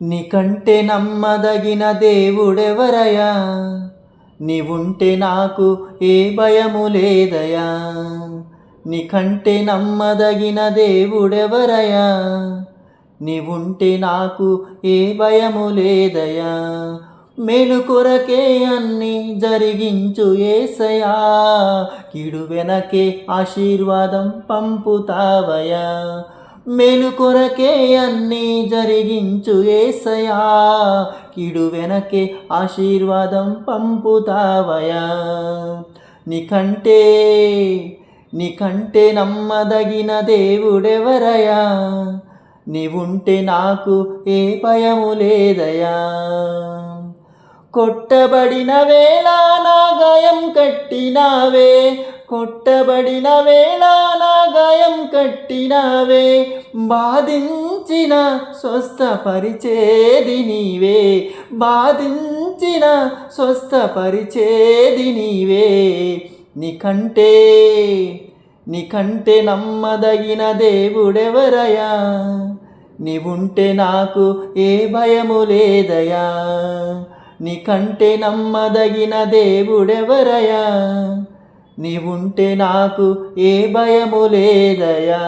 నీకంటే నమ్మదగిన దేవుడెవరయ్యా? నీవుంటే నాకు ఏ భయము లేదయా. నీకంటే నమ్మదగిన దేవుడెవరయ్యా? నీవుంటే నాకు ఏ భయము లేదయా. మేలు కొరకే అన్ని జరిగించు యేసయ్యా, కీడు వెనకే ఆశీర్వాదం పంపుతావయా. మేలు కొరకే అన్ని జరిగించు యేసయ్యా, కీడు వెనకే ఆశీర్వాదం పంపుతావయా. నీకంటే నమ్మదగిన దేవుడెవరయ్యా? నీవుంటే నాకు ఏ భయము లేదయా. కొట్టబడిన వేళ నా గాయం కట్టినావే, కొట్టబడిన వేళ నా గాయం కట్టినావే. బాధించిన స్వస్థపరిచేది నీవే, బాధించిన స్వస్థపరిచేది నీవే. నీకంటే నమ్మదగిన దేవుడెవరయ్యా? నీవుంటే నాకు ఏ భయము లేదయా. నీకంటే నమ్మదగిన దేవుడెవరయ్యా? నీవుంటే నాకు ఏ భయము లేదయా.